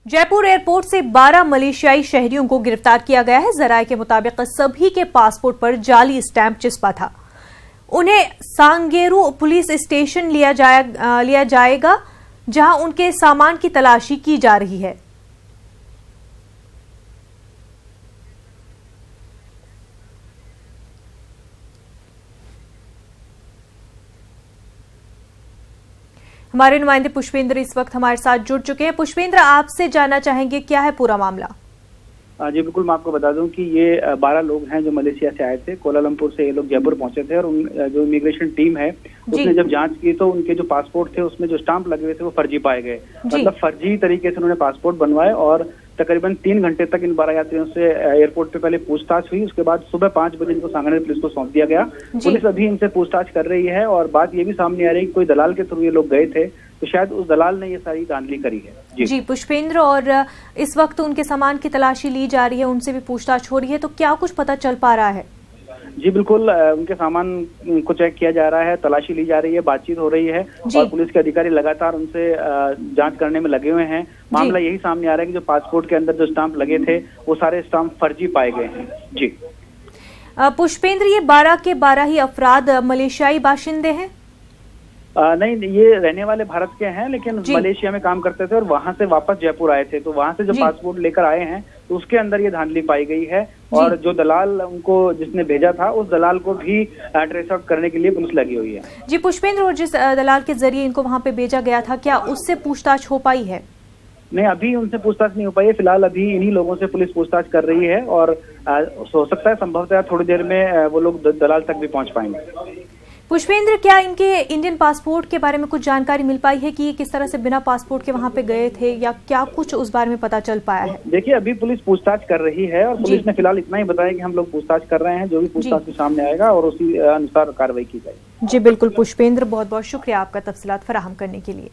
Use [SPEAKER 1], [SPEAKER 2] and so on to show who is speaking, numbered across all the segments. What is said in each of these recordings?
[SPEAKER 1] Jaipur airport से 12 मलेशियाई शहरियों को गिरफ्तार किया गया है। जराये के मुताबिक सभी के पासपोर्ट पर जाली स्टैंप चिपका था। उन्हें सांगेरू पुलिस स्टेशन लिया जाएगा, जहां उनके सामान की तलाशी की जा रही है। हमारे नुमाइंदे पुष्पेंद्र इस वक्त हमारे साथ जुड़ चुके हैं। पुष्पेंद्र, आपसे जानना चाहेंगे क्या है पूरा मामला?
[SPEAKER 2] जी बिल्कुल, मैं आपको बता दूं कि ये 12 लोग हैं जो मलेशिया से आए थे। कोलालमपुर से ये लोग जयपुर पहुंचे थे और जो इमिग्रेशन टीम है उसने जब जांच की तो उनके जो पासपोर्ट थे उसमें जो स्टाम्प लगे हुए थे वो फर्जी पाए गए। मतलब फर्जी तरीके से उन्होंने पासपोर्ट बनवाए और तकरीबन 3 घंटे तक इन 12 यात्रियों से एयरपोर्ट पे पहले पूछताछ हुई। उसके बाद सुबह 5 बजे इनको सांगनेर पुलिस को सौंप दिया गया। पुलिस अभी इनसे पूछताछ कर रही है और बात ये भी सामने आ रही है कि कोई दलाल के थ्रू ये लोग गए थे, तो शायद उस दलाल ने ये सारी धांधली करी है।
[SPEAKER 1] जी पुष्पेंद्र, और इस वक्त उनके सामान की तलाशी ली जा रही है, उनसे भी पूछताछ हो रही है, तो क्या कुछ पता चल पा रहा है?
[SPEAKER 2] जी बिल्कुल, उनके सामान को चेक किया जा रहा है, तलाशी ली जा रही है, बातचीत हो रही है और पुलिस के अधिकारी लगातार उनसे जांच करने में लगे हुए हैं। मामला यही सामने आ रहा है कि जो पासपोर्ट के अंदर जो स्टाम्प लगे थे वो सारे स्टाम्प फर्जी पाए गए हैं। जी
[SPEAKER 1] पुष्पेंद्र, ये 12 के 12 ही अफराद मलेशियाई बाशिंदे हैं?
[SPEAKER 2] नहीं, ये रहने वाले भारत के हैं लेकिन मलेशिया में काम करते थे और वहां से वापस जयपुर आए थे। तो वहां से जो पासपोर्ट लेकर आए हैं तो उसके अंदर ये धांधली पाई गई है और जो दलाल उनको जिसने भेजा था उस दलाल को भी ट्रेस आउट करने के लिए पुलिस लगी हुई है।
[SPEAKER 1] जी पुष्पेंद्र, और जिस दलाल के जरिए इनको वहां पे भेजा गया था, क्या उससे पूछताछ हो पाई है?
[SPEAKER 2] नहीं, अभी उनसे पूछताछ नहीं हो पाई है। फिलहाल अभी इन्हीं लोगों से पुलिस पूछताछ कर रही है और हो सकता है संभवतः थोड़ी देर में वो लोग दलाल तक भी पहुंच पाएंगे।
[SPEAKER 1] पुष्पेंद्र, क्या इनके इंडियन पासपोर्ट के बारे में कुछ जानकारी मिल पाई है कि ये किस तरह से बिना पासपोर्ट के वहां पे गए थे, या क्या कुछ उस बारे में पता चल पाया है?
[SPEAKER 2] देखिए, अभी पुलिस पूछताछ कर रही है और पुलिस ने फिलहाल इतना ही बताया कि हम लोग पूछताछ कर रहे हैं। जो भी पूछताछ में सामने आएगा और उसी अनुसार कार्रवाई की जाएगी।
[SPEAKER 1] जी बिल्कुल पुष्पेंद्र, बहुत बहुत शुक्रिया आपका तफसीलात फराहम करने के लिए।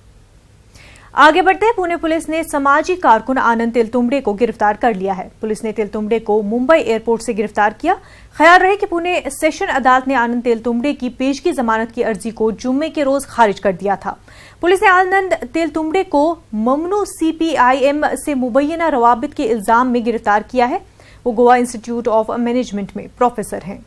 [SPEAKER 1] आगे बढ़ते हैं, पुणे पुलिस ने सामाजिक कारकुन आनंद तेलतुंबड़े को गिरफ्तार कर लिया है। पुलिस ने तेलतुंबड़े को मुंबई एयरपोर्ट से गिरफ्तार किया। ख्याल रहे कि पुणे सेशन अदालत ने आनंद तेलतुंबड़े की पेशगी जमानत की अर्जी को जुम्मे के रोज खारिज कर दिया था। पुलिस ने आनंद तेलतुंबड़े को ममनू CPIM से मुबैना रवाबित के इल्जाम में गिरफ्तार किया है। वो गोवा इंस्टीट्यूट ऑफ मैनेजमेंट में प्रोफेसर हैं।